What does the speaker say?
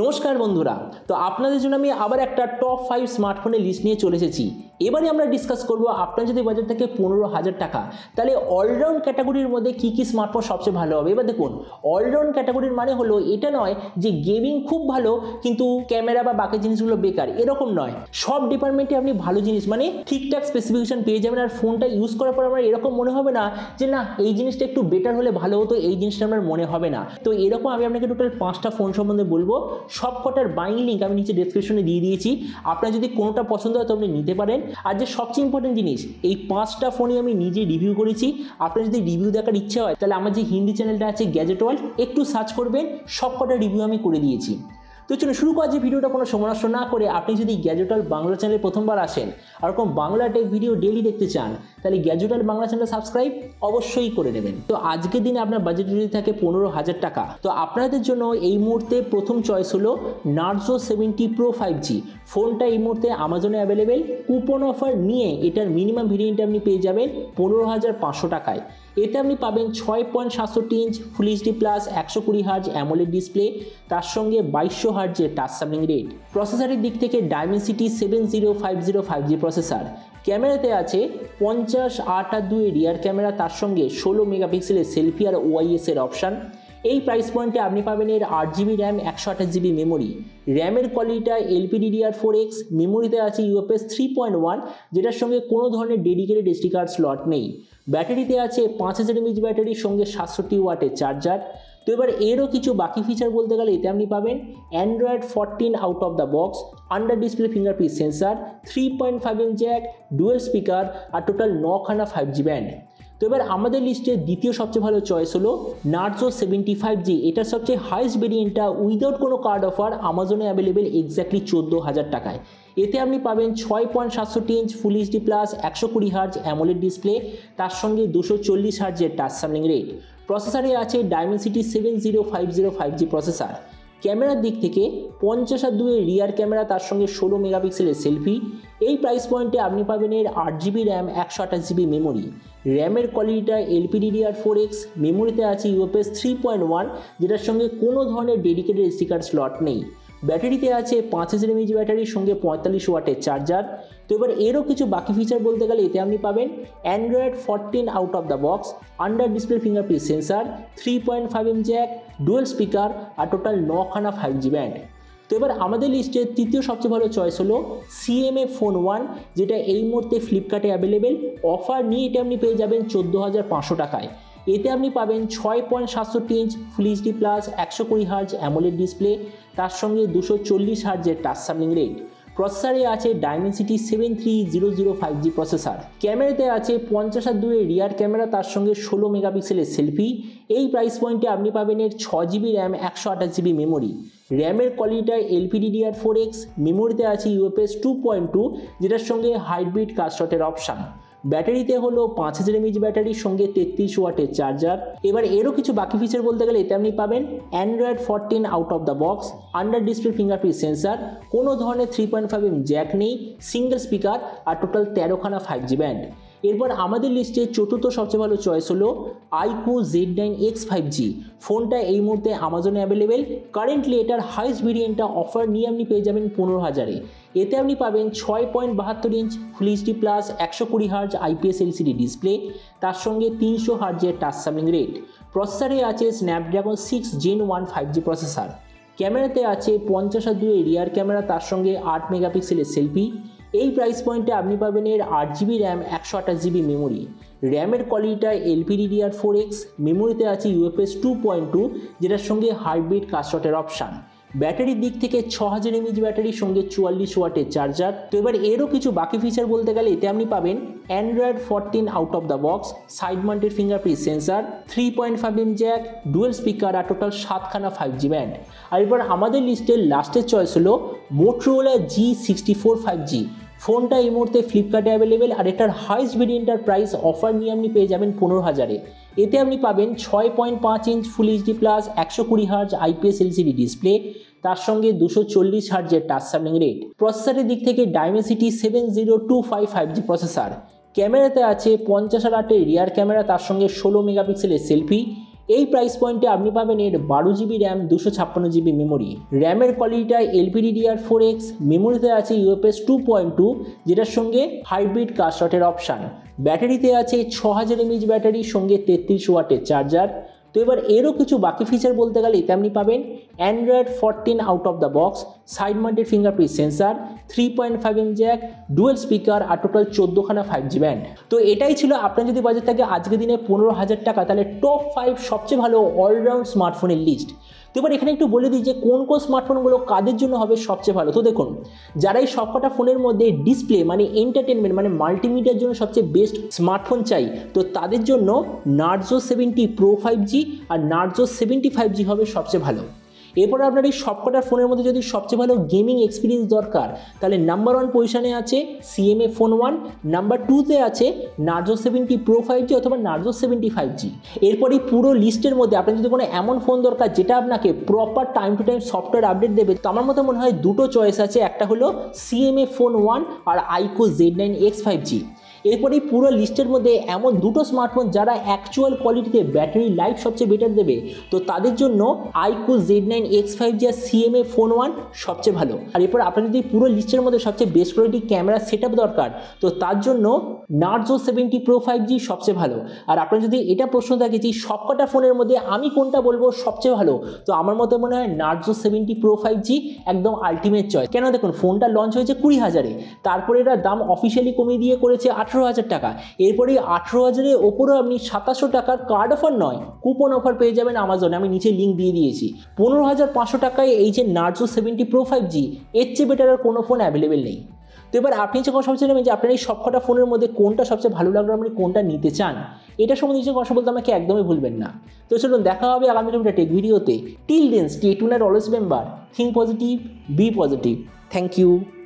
নমস্কার বন্ধুরা, তো আপনাদের জন্য আমি আবার একটা টপ 5 স্মার্টফোনের লিস্ট নিয়ে চলে এসেছি। এবারে আমরা ডিসকাস করব আপনার যদি বাজেট থাকে 15,000 টাকা, তাহলে অলরাউন্ড ক্যাটাগরির মধ্যে কি কি স্মার্টফোন সবচেয়ে ভালো হবে। এবার দেখুন, অলরাউন্ড ক্যাটাগরির মানে হলো এটা নয় যে গেমিং খুব ভালো কিন্তু ক্যামেরা বা বাকি জিনিসগুলো বেকার, এরকম নয়। সব ডিপার্টমেন্টে আপনি ভালো জিনিস মানে ঠিকঠাক স্পেসিফিকেশন পেয়ে যাবেন, আর ফোনটা ইউজ করার পর আমার এরকম মনে হবে না যে না এই জিনিসটা একটু বেটার হলে ভালো হতো, এই জিনিসটা আমার মনে হবে না। তো এরকম আমি আপনাকে টোটাল 5টা ফোন সম্বন্ধে বলবো, সব কটার বাইং লিঙ্ক আমি নিচে ডেসক্রিপশনে দিয়ে দিয়েছি। আপনার যদি কোনোটা পছন্দ হয় তো আপনি নিতে পারেন। আর যে সবচেয়ে ইম্পর্টেন্ট জিনিস, এই 5টা ফোনই আমি নিজে রিভিউ করেছি। আপনার যদি রিভিউ দেখার ইচ্ছা হয় তাহলে আমার যে হিন্দি চ্যানেলটা আছে গ্যাজেট ওয়ার্ল্ড, একটু সার্চ করবেন, সব কটা রিভিউ আমি করে দিয়েছি। তো চলুন শুরু করা যে ভিডিওটা কোনো সময় নষ্ট না করে, আপনি যদি গ্যাজেট ওয়ার্ল্ড বাংলা চ্যানেলে প্রথমবার আসেন আর কোনো বাংলা টেক ভিডিও ডেইলি দেখতে চান, তাহলে gadget world Bangla channel subscribe অবশ্যই করে নেবেন। তো আজকের দিনে আপনার বাজেট যদি থাকে 15,000 টাকা, তো আপনাদের জন্য এই মুহূর্তে প্রথম চয়েস হলো নার্জো 70 Pro 5G। ফোনটা এই মুহূর্তে আমাজনে অ্যাভেলেবেল। কুপন অফার নিয়ে এটার মিনিমাম ভেরিয়েন্ট আপনি পেয়ে যাবেন 15,500 টাকায়। এতে আপনি পাবেন 6.67 inch full HD plus 120 hertz AMOLED display, তার সঙ্গে 2200 হার্জের টাচ স্যাম্পলিং রেট। প্রসেসরের দিক থেকে ডায়মেনসিটি 7050 5G প্রসেসর। ক্যামেরাতে আছে 50-8-2 রিয়ার ক্যামেরা, তার সঙ্গে 16 মেগাপিক্সেলের সেলফি আর ওআইএস এর অপশান। এই প্রাইস পয়েন্টে আপনি পাবেন এর 8GB র্যাম, 128GB মেমোরি। র্যামের কোয়ালিটিটা LPDDR4X, মেমোরিতে আছে UFS 3.1, যেটার সঙ্গে কোনো ধরনের ডেডিকেটেড SD কার্ড স্লট নেই। ব্যাটারিতে আছে 5000 mAh ব্যাটারির সঙ্গে 67 ওয়াটের চার্জার। তো এবার এরও কিছু বাকি ফিচার বলতে গেলে এতে আপনি পাবেন Android 14 out of the box, under display fingerprint sensor, 3.5mm jack, dual speaker আর টোটাল 9খানা 5G ব্যান্ড। তো এবার আমাদের লিস্টের দ্বিতীয় সবচেয়ে ভালো চয়েস হলো নার্জো 75G। এটার সবচেয়ে হাইস্ট ভেরিয়েন্টটা উইদাউট কোনো কার্ড অফার আমাজনে অ্যাভেলেবেল এক্স্যাক্টলি 14,000 টাকায়। এতে আপনি পাবেন 6.67 inch full HD plus 120 hertz AMOLED display, তার সঙ্গে 240 হার্জের টাচ স্যাম্পলিং রেট। প্রসেসরে আছে ডায়মেনসিটি 7050 5G প্রসেসর। ক্যামেরার দিক থেকে 50-2 রিয়ার ক্যামেরা, তার সঙ্গে 16 মেগাপিক্সেলের সেলফি। এই প্রাইস পয়েন্টে আপনি পাবেন এর 8GB র্যাম, 128GB মেমোরি। র্যামের কোয়ালিটিটা LPDDR4X, মেমোরিতে আছে UFS 3.1, যেটার সঙ্গে কোনো ধরনের ডেডিকেটেড SD কার্ড স্লট নেই। ব্যাটারিতে আছে 5000 mAh ব্যাটারির সঙ্গে 45 ওয়াটের চার্জার। তো এবার এরও কিছু বাকি ফিচার বলতে গেলে এতে আপনি পাবেন Android 14 out of the box, under display fingerprint sensor, 3.5mm jack, dual speaker আর টোটাল 9খানা 5G ব্যান্ড। তো এবার আমাদের লিস্টের তৃতীয় সবচেয়ে ভালো চয়েস হলো CMA Phone 1, যেটা এই মুহূর্তে ফ্লিপকার্টে অ্যাভেলেবেল। অফার নিয়ে এটা আপনি পেয়ে যাবেন 14,500 টাকায়। এতে আপনি পাবেন 6.67 inch full HD plus 120 hertz AMOLED display, তার সঙ্গে 240 হার্জের টাচ স্যাম্পলিং রেট। প্রসেসরে আছে ডায়মেনসিটি 7300 5G প্রসেসর। ক্যামেরাতে আছে 50-2 রিয়ার ক্যামেরা, তার সঙ্গে 16 মেগাপিক্সেলের সেলফি। এই প্রাইস পয়েন্টে আপনি পাবেন এর 6GB র্যাম, 128GB মেমোরি। র্যামের কোয়ালিটিটা LPDDR4X, মেমোরিতে আছে UFS 2.2, যেটার সঙ্গে হাইব্রিড কাস্টটের অপশান। ব্যাটারিতে হলো 5000 mAh ব্যাটারির সঙ্গে 33 ওয়াটের চার্জার। এবার এরও কিছু বাকি ফিচার বলতে গেলে এতে আপনি পাবেন Android 14 out of the box, under display fingerprint sensor, কোনো ধরনের 3.5mm জ্যাক নেই, সিঙ্গেল স্পিকার আর টোটাল 13খানা 5G ব্যান্ড। এরপর আমাদের লিস্টে চতুর্থ সবচেয়ে ভালো চয়েস হলো iQOO Z9X 5G। ফোনটা এই মুহূর্তে আমাজনে অ্যাভেলেবেল। কারেন্টলি এটার হাইস্ট ভেরিয়েন্টটা অফার নিয়ে আপনি পেয়ে যাবেন 15,000-এ। এতে আপনি পাবেন 6.72 inch full HD plus 120 hertz IPS LCD display, তার সঙ্গে 300 হার্জের টাচ স্যাম্পলিং রেট। প্রসেসরে আছে স্ন্যাপড্রাগন 6 Gen 1 5G প্রসেসর। ক্যামেরাতে আছে 50-2 রিয়ার ক্যামেরা, তার সঙ্গে 8 মেগাপিক্সেলের সেলফি। এই প্রাইস পয়েন্টে আপনি পাবেন এর 8GB র্যাম, 128GB মেমোরি। র্যামের কোয়ালিটিটা LPDDR4X, মেমোরিতে আছে UFS 2.2, যেটার সঙ্গে হাইব্রিড কাস্টটের অপশান। ব্যাটারির দিক থেকে 6000 mAh ব্যাটারির সঙ্গে 44 ওয়াটের চার্জার। তো এবার এরও কিছু বাকি ফিচার বলতে গেলে এতে আপনি পাবেন Android 14 out of the box, side mounted fingerprint sensor, 3.5mm jack, dual speaker আর টোটাল 7খানা 5G ব্যান্ড। আর এবার আমাদের লিস্টের লাস্টের চয়েস হলো Motorola G64 5G। ফোনটা এই মুহূর্তে ফ্লিপকার্টে অ্যাভেলেবেল, আর এটার হাইস্ট ভেরিয়েন্টার প্রাইস অফার নিয়ে আপনি পেয়ে যাবেন 15,000-এ। এতে আপনি পাবেন 6.5 inch full HD plus 120 hertz IPS LCD display, তার সঙ্গে 240 হার্জের টাচ স্যাম্পলিং রেট। প্রসেসরের দিক থেকে ডায়মেনসিটি 7025 5G প্রসেসর। ক্যামেরাতে আছে 50-8 রিয়ার ক্যামেরা, তার সঙ্গে 16 মেগাপিক্সেলের সেলফি। এই প্রাইস পয়েন্টে আপনি পাবেন এর 12GB র্যাম, 256GB মেমোরি। র্যামের কোয়ালিটিটা LPDDR4X, মেমোরিতে আছে UFS 2.2 যেটার সঙ্গে হাইব্রিড কাস্টরের অপশান। ব্যাটারিতে আছে 6000 mAh ব্যাটারির সঙ্গে 33 ওয়াটের চার্জার। তো এবার এরও কিছু বাকি ফিচার বলতে গেলে তেমনি পাবেন Android 14 out of the box, side mounted fingerprint sensor, 3.5mm jack, dual speaker আর টোটাল 14খানা 5G ব্যান্ড। তো এটাই ছিল আপনার যদি বাজেট থাকে আজকের দিনে 15,000 টাকা, তাহলে টপ 5 সবচেয়ে ভালো অলরাউন্ড স্মার্টফোনের লিস্ট। তো এবার এখানে একটু বলে দিই যে কোন কোন স্মার্টফোনগুলো কাদের জন্য হবে সবচেয়ে ভালো। তো দেখুন, যারা এই সবকটা ফোনের মধ্যে ডিসপ্লে মানে এন্টারটেনমেন্ট মানে মাল্টিমিডিয়ার জন্য সবচেয়ে বেস্ট স্মার্টফোন চাই, তো তাদের জন্য নার্জো 70 প্রো 5G আর নার্জো 75G হবে সবচেয়ে ভালো। এরপরে আপনার এই সবকটা ফোনের মধ্যে যদি সবচেয়ে ভালো গেমিং এক্সপিরিয়েন্স দরকার, তাহলে নাম্বার 1 পজিশনে আছে CMA Phone 1, নাম্বার 2তে আছে নার্জো 70 প্রো 5G অথবা নার্জো 75G। এরপরে পুরো লিস্টের মধ্যে আপনার যদি কোনো এমন ফোন দরকার যেটা আপনাকে proper time to time software update দেবে, তো আমার মতো মনে হয় দুটো চয়েস আছে, একটা হলো CMA Phone 1 আর iQOO Z9X 5G। এরপরেই পুরো লিস্টের মধ্যে এমন দুটো স্মার্টফোন যারা অ্যাকচুয়াল কোয়ালিটিতে ব্যাটারি লাইফ সবচেয়ে বেটার দেবে, তো তাদের জন্য iQOO Z9X 5G আর CMA Phone 1 সবচেয়ে ভালো। আর এরপর আপনার যদি পুরো লিস্টের মধ্যে সবচেয়ে বেস্ট কোয়ালিটি ক্যামেরা সেটআপ দরকার, তো তার জন্য নার্জো 70 প্রো 5G সবচেয়ে ভালো। আর আপনার যদি এটা প্রশ্ন থাকে যে সবকটা ফোনের মধ্যে আমি কোনটা বলবো সবচেয়ে ভালো, তো আমার মতে মনে হয় নার্জো 70 প্রো 5G একদম আলটিমেট চয়েস। কেন দেখুন, ফোনটা লঞ্চ হয়েছে 20,000-এ, তারপরে এরা দাম অফিসিয়ালি কমিয়ে দিয়ে করেছে 18,000 টাকা। এরপরে 18,000-এর ওপরেও আপনি 2700 টাকার কার্ড অফার নয়, কুপন অফার পেয়ে যাবেন আমাজনে, আমি নিচে লিঙ্ক দিয়ে দিয়েছি। 15,500 টাকায় এই যে নার্জো 70 প্রো 5G, এর চেয়ে বেটার আর কোনো ফোন অ্যাভেলেবেল নেই। তো এবার আপনি যে কথা বলছিলেন যে আপনার এই সবকটা ফোনের মধ্যে কোনটা সবচেয়ে ভালো লাগলো, আপনি কোনটা নিতে চান, এটা সম্বন্ধে যে কথা বলতে আমাকে একদমই ভুলবেন না। তো চলুন দেখা হবে আগামী টেক ভিডিওতে। Till then stay tuned, always remember, think positive, be positive. Thank you.